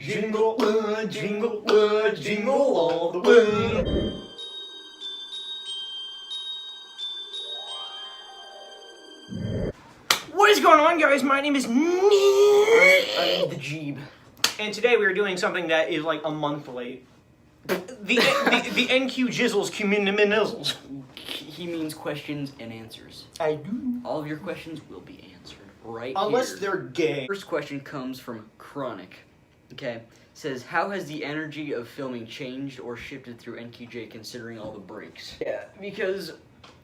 Jingle, jingle, jingle all the way. What is going on, guys? My name is I'm the Jeeb. and today we are doing something that is like a month late. The NQ Jizzles Communimizzles. He means questions and answers. I do. All of your questions will be answered right Unless here. they're gay. First question comes from Chronic. Okay. Says, how has the energy of filming changed or shifted through NQJ considering all the breaks? Yeah, because,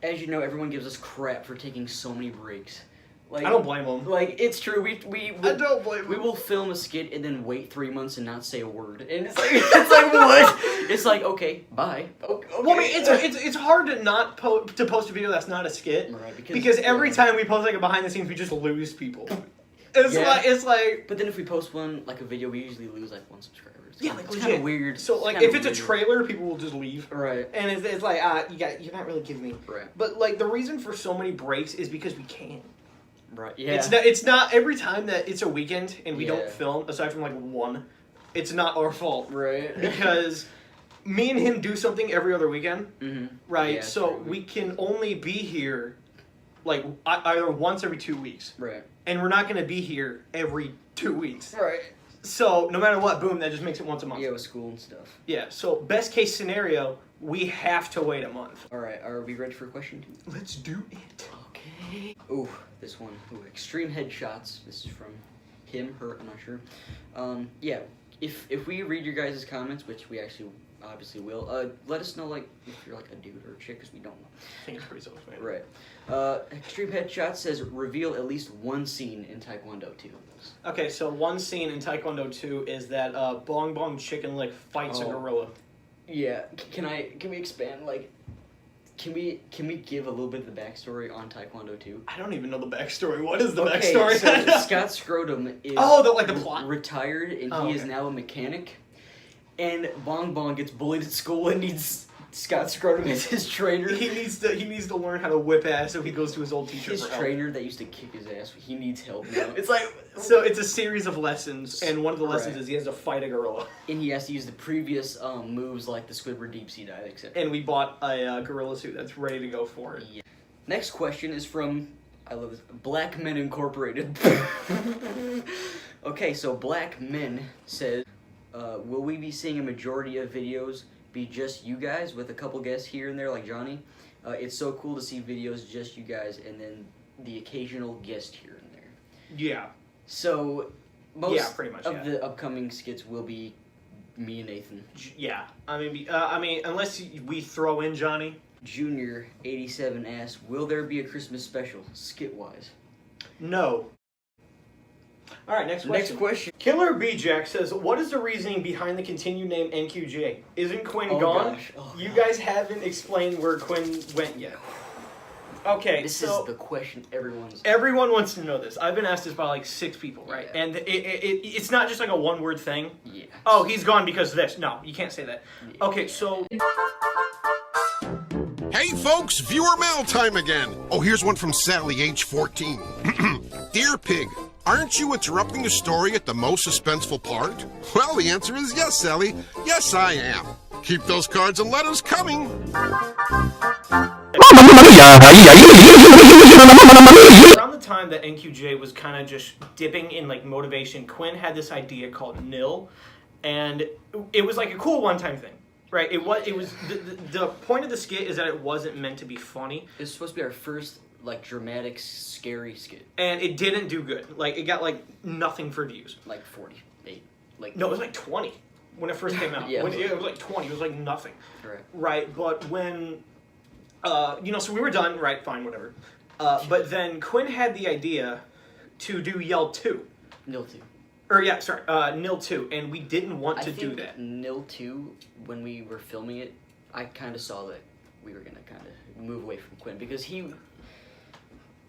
as you know, everyone gives us crap for taking so many breaks. Like, I don't blame them. Like, it's true. I don't blame We them. will film a skit and then wait 3 months and not say a word. And it's like, what? It's like, okay, bye. Okay. Well, I mean, it's hard to not to post a video that's not a skit, Right, because every time we post like a behind the scenes, we just lose people. It's like. But then if we post one like a video, we usually lose like 1 subscriber. Yeah, like it's legit. kind of weird. So like, if it's a trailer, people will just leave. Right. And it's like, you're not really giving me. Right. But like, the reason for so many breaks is because we can. Right. Yeah. It's not every time that it's a weekend and we don't Yeah. film, aside from like one, it's not our fault. Right. Because me and him do something every other weekend. Mm-hmm. Right. Yeah, so true. we can only be here like either once every 2 weeks. Right. And we're not going to be here every 2 weeks. Right. So no matter what, boom, that just makes it once a month. Yeah, with school and stuff. Yeah, so best case scenario, we have to wait a month. All right. Are we ready for question 2? Let's do it. Okay. Ooh, this one. Ooh, extreme headshots. This is from him, her, I'm not sure. Yeah. If we read your guys' comments, which we actually obviously will, let us know like if you're like a dude or a chick, because we don't know. I think it's pretty self-explanatory. Right. Extreme Headshot says reveal at least one scene in Taekwondo 2. Okay, so one scene in Taekwondo 2 is that Bong Bong Chicken Lick fights a gorilla. Yeah. Can we expand like? Can we give a little bit of the backstory on Taekwondo 2? I don't even know the backstory. What is the Okay, backstory? so Scott Scrotum is the plot. retired and Oh, he is okay. now a mechanic. And Bong Bong gets bullied at school and needs Scott Scrotum as his trainer. He needs to learn how to whip ass, so he goes to his old teacher His for help. trainer that used to kick his ass, he needs help now. It's like So it's a series of lessons, and one of the lessons Right. is he has to fight a gorilla. and he has to use the previous moves like the Squidward deep sea dive, etc. And we bought a gorilla suit that's ready to go for it. Yeah. Next question is from, I love this, Black Men Incorporated. Okay, so Black Men says, will we be seeing a majority of videos be just you guys with a couple guests here and there like Johnny? It's so cool to see videos just you guys and then the occasional guest here and there. Yeah. So most pretty much, of the upcoming skits will be me and Nathan. Yeah. I mean, unless we throw in Johnny. Junior 87 asks, will there be a Christmas special, skit-wise? No. All right, next question. Next question. Killer B Jack says, "What is the reasoning behind the continued name NQJ? Isn't Quinn Oh, gone? gosh. Oh, you God. guys haven't explained where Quinn went yet." Okay, This so is the question everyone's... everyone wants to know this. I've been asked this by like 6 people, right? Yeah. And it's not just like a one-word thing. Yeah. Oh, he's gone because of this. No, you can't say that. Yeah. Okay, so Hey folks, viewer mail time again. Oh, here's one from Sally, age 14. Dear Pig, aren't you interrupting the story at the most suspenseful part? Well, the answer is yes, Sally. Yes, I am. Keep those cards and letters coming. around the time that NQJ was kind of just dipping in like motivation, Quinn had this idea called Nil, and it was like a cool one-time thing, right? It was the point of the skit is that it wasn't meant to be funny, It's supposed to be our first, like, dramatic, scary skit. and it didn't do good. Like it got like nothing for views. Like 48. Like, No, it was like 20 when it first came out. Yeah, it was like 20. It was like nothing. Right. Right, but when, so we were done, right, fine, whatever. But then Quinn had the idea to do Yell 2. Nil 2. Or, yeah, sorry, Nil 2, and we didn't want to do that. Nil 2, when we were filming it, I kind of saw that we were going to kind of move away from Quinn, because he...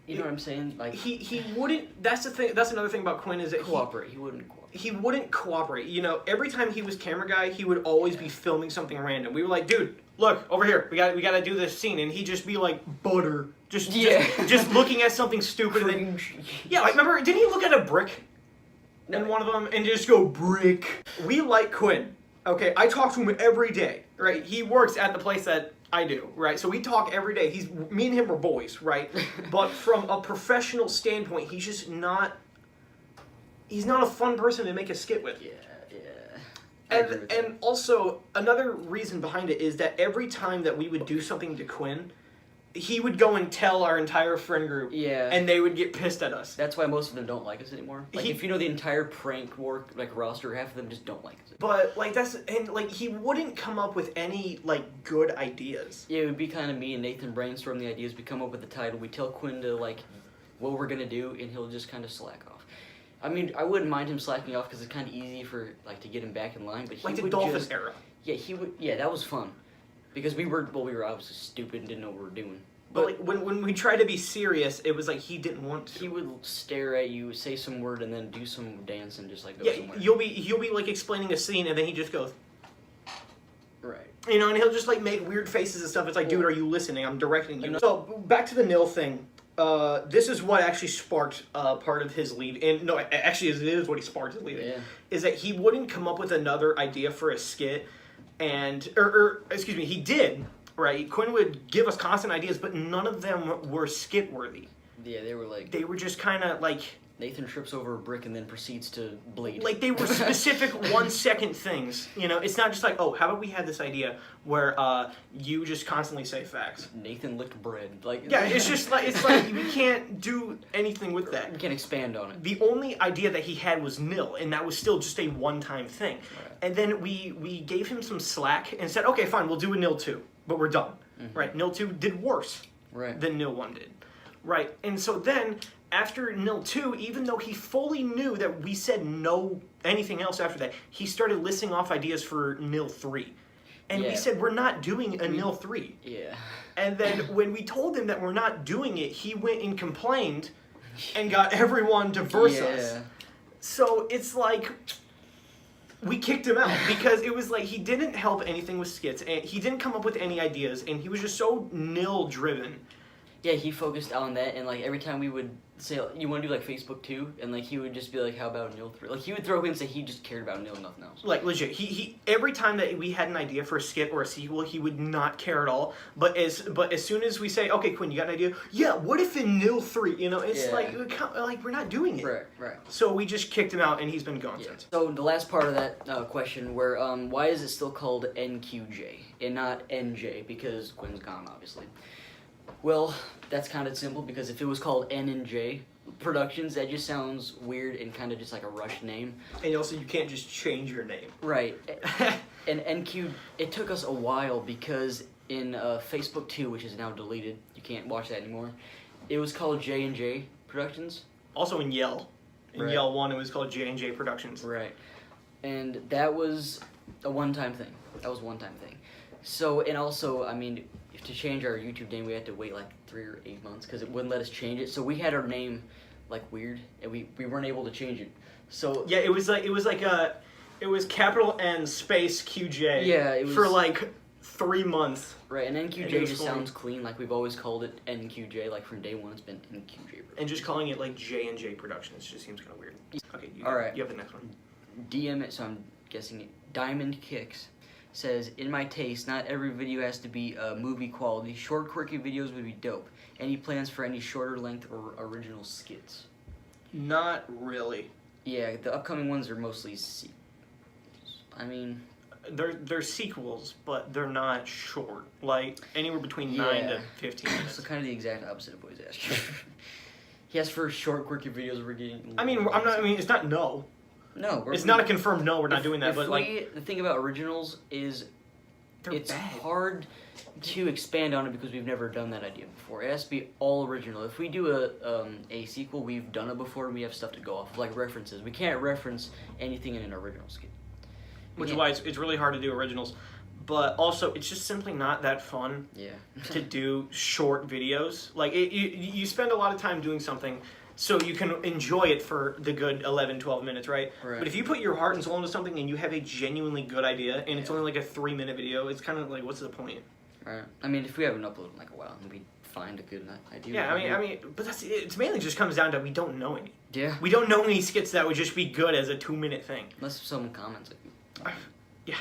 You know what I'm saying? Like, He wouldn't, that's the thing, that's another thing about Quinn is that cooperate. He wouldn't cooperate. he wouldn't cooperate. You know, every time he was camera guy, he would always be filming something random. We were like, dude, look, over here, we got to do this scene, and he'd just be like, butter. Just looking at something stupid. And then, yeah, like, remember, didn't he look at a brick? in one of them and just go brick. We like Quinn. Okay, I talk to him every day, right? He works at the place that I do, right? So we talk every day. Me and him are boys, right? But from a professional standpoint, he's just not. He's not a fun person to make a skit with. Yeah. And also another reason behind it is that every time that we would do something to Quinn, he would go and tell our entire friend group. Yeah. And they would get pissed at us. That's why most of them don't like us anymore. Like, if you know the entire prank work roster, half of them just don't like us. But he wouldn't come up with any good ideas. Yeah, it would be kind of me and Nathan brainstorm the ideas. We come up with the title. We tell Quinn to what we're gonna do, and he'll just kind of slack off. I mean, I wouldn't mind him slacking off because it's kind of easy for to get him back in line. But he like the would Dolphins era. Yeah, he would. Yeah, that was fun, because we were obviously stupid and didn't know what we were doing. But when we tried to be serious, it was like he didn't want to. He would stare at you, say some word, and then do some dance and just go somewhere. He'll be explaining a scene, and then he just goes. Right. You know, and he'll just make weird faces and stuff. It's like, dude, are you listening? I'm directing you. So back to the nil thing. This is what actually sparked part of his lead. And no, actually, it is what he sparked his lead. Yeah. Is that he wouldn't come up with another idea for a skit, or excuse me, he did. Right, Quinn would give us constant ideas, but none of them were skit worthy. Yeah, they were they were just kind of Nathan trips over a brick and then proceeds to bleed. They were specific 1 second things. You know, it's not just oh, how about we had this idea where you just constantly say facts. Nathan licked bread. Yeah, it's just we can't do anything with that. We can't expand on it. The only idea that he had was nil, and that was still just a one-time thing. Right. And then we gave him some slack and said, okay, fine, we'll do a nil 2, but we're done. Mm-hmm. Right, nil 2 did worse than nil 1 did. Right, and so then after nil 2, even though he fully knew that we said no anything else after that, he started listing off ideas for nil 3. And we said, we're not doing a nil 3. Yeah. And then when we told him that we're not doing it, he went and complained and got everyone to verse us. So it's we kicked him out because it was he didn't help anything with skits, and he didn't come up with any ideas, and he was just so nil driven. Yeah, he focused on that, and every time we would say, you want to do Facebook too, and he would just be how about nil 3? He would throw in and say he just cared about nil, nothing else. Legit, he every time that we had an idea for a skit or a sequel, he would not care at all. But as soon as we say, okay, Quinn, you got an idea? Yeah, what if in nil 3? You know, it's we're not doing it. Right. So we just kicked him out, and he's been gone since. So the last part of that question, where why is it still called NQJ and not NJ? Because Quinn's gone, obviously. Well, that's kind of simple, because if it was called N and J Productions, that just sounds weird and kind of just like a rush name. And also, you can't just change your name. Right. And NQ, it took us a while, because in Facebook 2, which is now deleted, you can't watch that anymore, it was called J&J Productions. Also in Yell. In Yell 1, it was called J&J Productions. Right. And that was a one-time thing. So, and also, I mean, to change our YouTube name, we had to wait 3 or 8 months because it wouldn't let us change it. So we had our name weird, and we weren't able to change it. So yeah, it was capital N space QJ. Yeah, it was for 3 months. Right, and NQJ just sounds clean. We've always called it NQJ. From day one, it's been NQJ. And just calling it J&J Productions just seems kind of weird. Okay, all right. You have the next one. DM it. So I'm guessing Diamond Kicks says, in my taste, not every video has to be movie quality. Short, quirky videos would be dope. Any plans for any shorter length or original skits? Not really. Yeah, the upcoming ones are mostly they're sequels, but they're not short. Anywhere between 9 to 15 minutes. So kind of the exact opposite of what he's asking. He asked for short, quirky videos. We're getting. It's not no. No, it's not a confirmed no. We're not doing that. But the thing about originals is, it's hard to expand on it because we've never done that idea before. It has to be all original. If we do a sequel, we've done it before, and we have stuff to go off of, references. We can't reference anything in an original skit. Which is why it's really hard to do originals. But also, it's just simply not that fun to do short videos. You spend a lot of time doing something so you can enjoy it for the good 11, 12 minutes, right? But if you put your heart and soul into something and you have a genuinely good idea and it's only a 3-minute video, it's kind of what's the point? Right. I mean, if we haven't uploaded in a while, it'd be find a good idea. Yeah, I mean, but it mainly just comes down to we don't know any. Yeah. We don't know any skits that would just be good as a 2-minute thing. Unless someone comments. Yeah,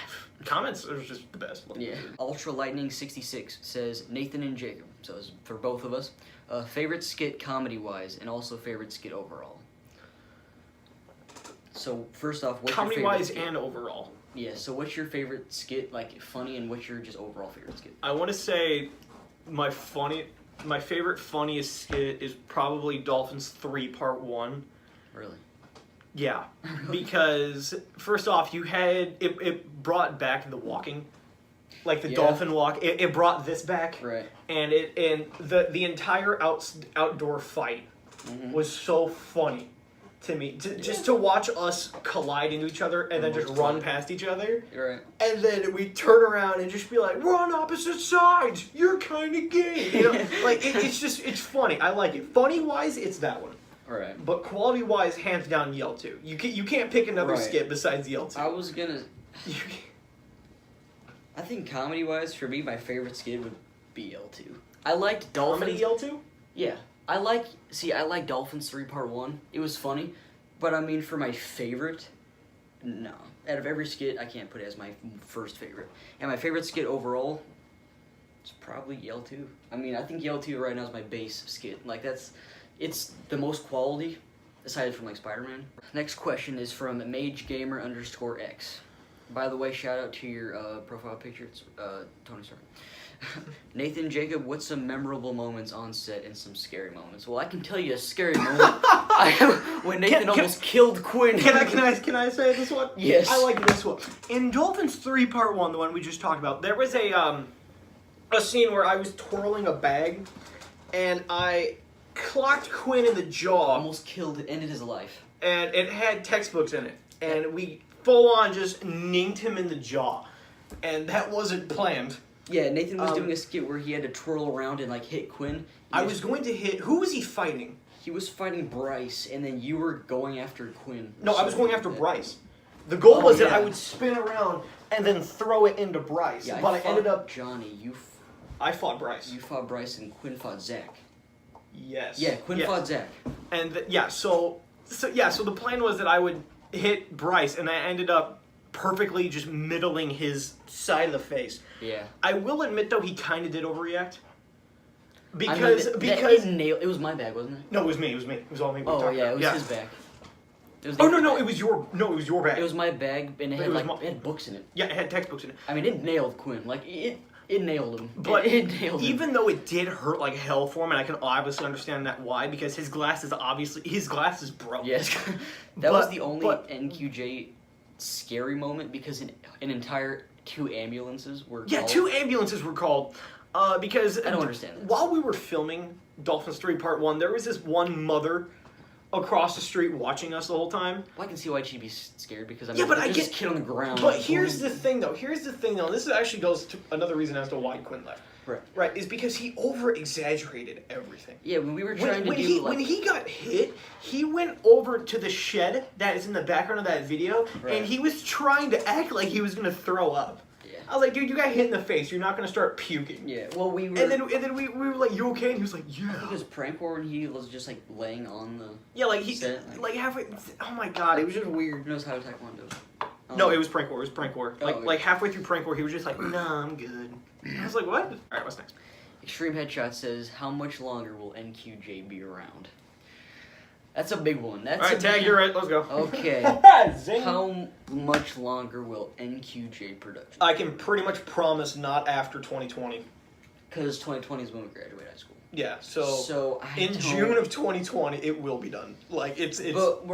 comments are just the best. Yeah. Ultra Lightning 66 says Nathan and Jacob. So it's for both of us. Favorite skit comedy wise, and also favorite skit overall. So first off, what's comedy your favorite wise skit? and overall. Yeah. So what's your favorite skit, like funny, and what's your just overall favorite skit? I want to say my favorite funniest skit is probably Dolphins 3 Part 1. Really? Yeah, because first off, you had it brought back the walking, like the dolphin walk. It brought this back, Right. And the entire outdoor fight was so funny to me. Just to watch us collide into each other and then just run past each other. You're right. And then we turn around and just be like, we're on opposite sides. You're kind of gay. You know, like it's funny. I like it. Funny wise, it's that one. Right. But quality wise, hands down, Yell 2. You can't pick another skit besides Yell 2. I was gonna. I think comedy wise, for me, my favorite skit would be L2. I liked Dolphins. Comedy Yell 2? Yeah. I like Dolphins 3 Part 1. It was funny. But I mean, for my favorite, no. Out of every skit, I can't put it as my first favorite. And my favorite skit overall, it's probably Yell 2. I mean, I think Yell 2 right now is my base skit. Like, it's the most quality, aside from, like, Spider-Man. Next question is from MageGamer_X. By the way, shout out to your profile picture. It's Tony Stark. Nathan, Jacob, what's some memorable moments on set and some scary moments? Well, I can tell you a scary moment. When Nathan almost killed Quinn. Can I say this one? Yes. I like this one. In Dolphins 3 Part 1, the one we just talked about, there was a scene where I was twirling a bag, and I clocked Quinn in the jaw. Almost ended his life. And it had textbooks in it. And we full on just ninked him in the jaw. And that wasn't planned. Yeah, Nathan was doing a skit where he had to twirl around and like hit Quinn. I was going to hit... Who was he fighting? He was fighting Bryce, and then you were going after Quinn. No, I was going after Bryce. The goal was that I would spin around and then throw it into Bryce. Yeah, but I ended up... Johnny, I fought Bryce. You fought Bryce, and Quinn fought Zach. Yes. Yeah, Quinn fought Zach. And so the plan was that I would hit Bryce, and I ended up perfectly just middling his side of the face. Yeah. I will admit though he kind of did overreact. Because it was my bag, wasn't it? No, it was me. It was all me. Oh yeah, it was his bag. No, it was your bag. It was my bag, and it had it had books in it. Yeah, it had textbooks in it. I mean, it nailed Quinn. Like it nailed him. But it nailed him. Even though it did hurt like hell for him, and I can obviously understand that why, because his glasses broke. Yes, that was the only NQJ scary moment because an entire 2 ambulances were called. 2 ambulances were called because I don't understand that. While we were filming Dolphins 3 Part 1, there was this one mother across the street watching us the whole time. Well, I can see why she'd be scared because I this kid on the ground. But here's the thing though. And this actually goes to another reason as to why Quinn left. Right, is because he over-exaggerated everything. Yeah, when we were trying when he got hit, he went over to the shed that is in the background of that video, and he was trying to act like he was gonna throw up. Yeah. I was like, dude, you got hit in the face. You're not gonna start puking. Yeah. Well, we were. And then we were like, you okay? And he was like, yeah. I think it was prank war, and he was just like laying on the. Yeah, like he set, like halfway. Oh my god, it was just weird. He knows how to taekwondo. No, it was prank war. It was prank war. Okay. Like halfway through prank war, he was just like, nah, I'm good. I was like, what? All right, what's next? Extreme Headshot says, how much longer will NQJ be around? That's a big one. All right, tag, you're right. Let's go. Okay. How much longer will NQJ production? I can pretty much promise not after 2020. Because 2020 is when we graduate high school. Yeah, so in June of 2020, it will be done. Like, it's... But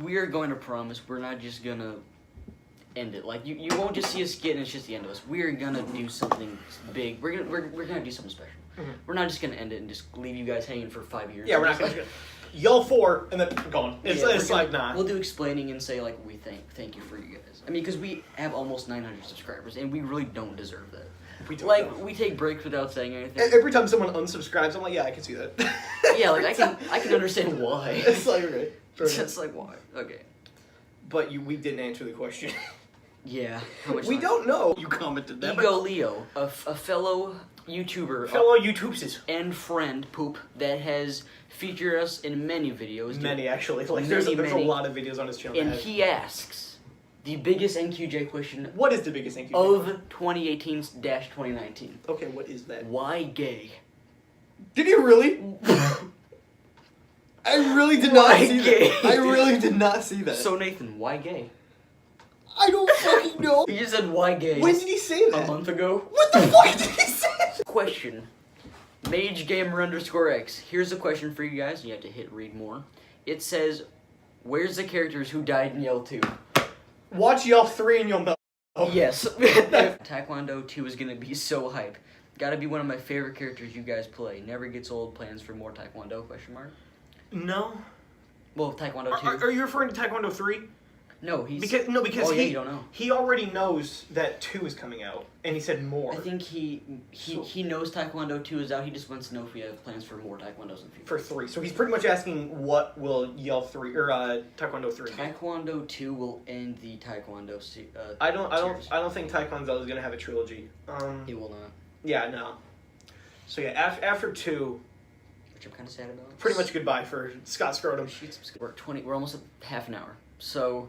we are going to promise we're not just going to end it. Like, you won't just see a skit and it's just the end of us. We're gonna do something big. We're gonna do something special. Mm-hmm. We're not just gonna end it and just leave you guys hanging for 5 years. Yeah, we're not gonna yell 4 and then gone. It's like nah. We'll do explaining and say like we thank you for you guys. I mean, because we have almost 900 subscribers and we really don't deserve that. We take breaks without saying anything. Every time someone unsubscribes, I'm like, yeah, I can see that. Yeah, like I can understand why. It's like okay. It's like why? Okay. But we didn't answer the question. Yeah. How much We time? don't know. You commented that. Ego Leo, a fellow YouTuber, Fellow YouTubers. and friend poop that has featured us in many videos. Many, actually. Like, Many, there's a many. lot of videos on his channel. And that have- he asks the biggest NQJ question What is the biggest NQJ? of 2018-2019. Okay, what is that? Why gay? Did he really? I really did not Why see gay? that. I really did not see that. So Nathan, why gay? I don't fucking know. He just said why gay When did he say a that? month ago. What the fuck did he say? Question. MageGamer_X. Here's a question for you guys. You have to hit read more. It says, where's the characters who died in Yell 2? Watch Yell 3 and you'll know. Yes. Taekwondo 2 is gonna be so hype. Gotta be one of my favorite characters you guys play. Never gets old. Plans for more Taekwondo? Question mark. No. Well, Taekwondo 2. Are you referring to Taekwondo 3? No, he's Because oh, he yeah, you don't know. he already knows that 2 is coming out, and he said more I think he knows Taekwondo 2 is out. He just wants to know if we have plans for more Taekwondos in the future. for 3. So he's pretty much asking what will Yell 3 or Taekwondo 3 be? Taekwondo 2 will end the Taekwondo series. I don't think Taekwondo is gonna have a trilogy. It will not. Yeah, no. So yeah, after 2, Which I'm kind of sad about. pretty much goodbye for Scott Scrotum. We're almost at half an hour. So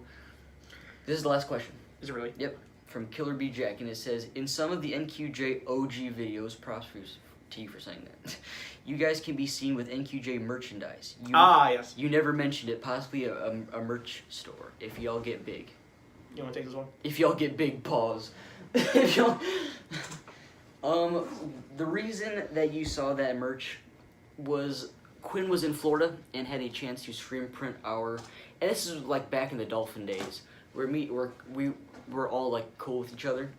this is the last question. Is it really? Yep, from Killer B Jack, and it says, in some of the NQJ OG videos, props to you for saying that, you guys can be seen with NQJ merchandise. Yes. You never mentioned it, possibly a merch store, if y'all get big. You want to take this one? If y'all get big, pause. If y'all... the reason that you saw that merch was Quinn was in Florida and had a chance to screen print our, and this is like back in the Dolphin days, where we were all like cool with each other.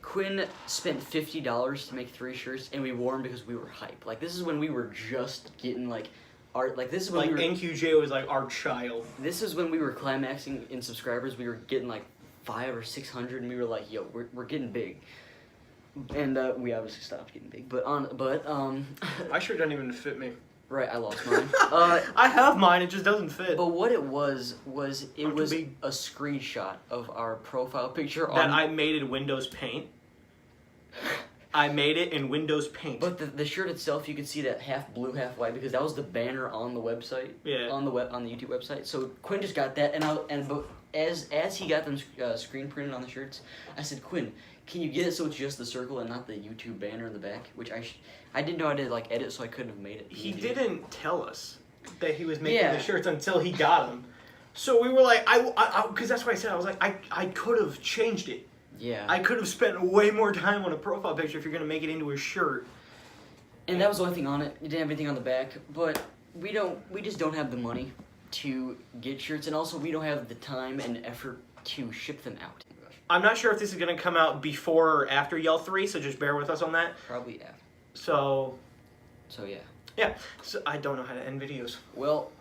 Quinn spent $50 to make 3 shirts, and we wore them because we were hype. Like, this is when we were just getting like art. Like, this is when Like we were, NQJ was like our child. this is when we were climaxing in subscribers. We were getting like 500 or 600, and we were like, yo, we're getting big. And we obviously stopped getting big, but My shirt doesn't even fit me. right, I lost mine. I have mine, it just doesn't fit. But what it was it I'm too was big. a screenshot of our profile picture That on. I made in Windows Paint. I made it in Windows Paint. But the shirt itself, you could see that half blue, half white, because that was the banner on the website. Yeah. On the YouTube website. So Quinn just got that, but as he got them screen printed on the shirts, I said, Quinn, can you get it so it's just the circle and not the YouTube banner in the back? Which I didn't know how to like edit, so I couldn't have made it. He easy. didn't tell us that he was making Yeah. the shirts until he got them. So we were like, because that's what I said. I was like, I could have changed it. Yeah. I could have spent way more time on a profile picture if you're gonna make it into a shirt. And that was the only thing on it. It didn't have anything on the back, but we just don't have the money to get shirts, and also we don't have the time and effort to ship them out. I'm not sure if this is gonna come out before or after Yell 3, so just bear with us on that. Probably after. So yeah. yeah, so I don't know how to end videos. Well,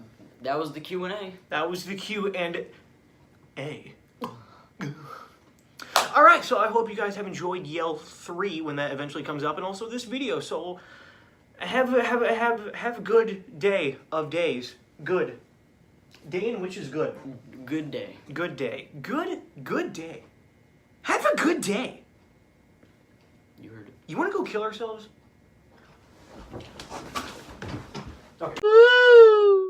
that was the Q&A. That was the Q&A. All right, so I hope you guys have enjoyed Yell 3 when that eventually comes up, and also this video. So have a good day of days. Good day in which is good. Good day. Good day. Good day. Have a good day. You heard it. You want to go kill ourselves? Okay. Woo!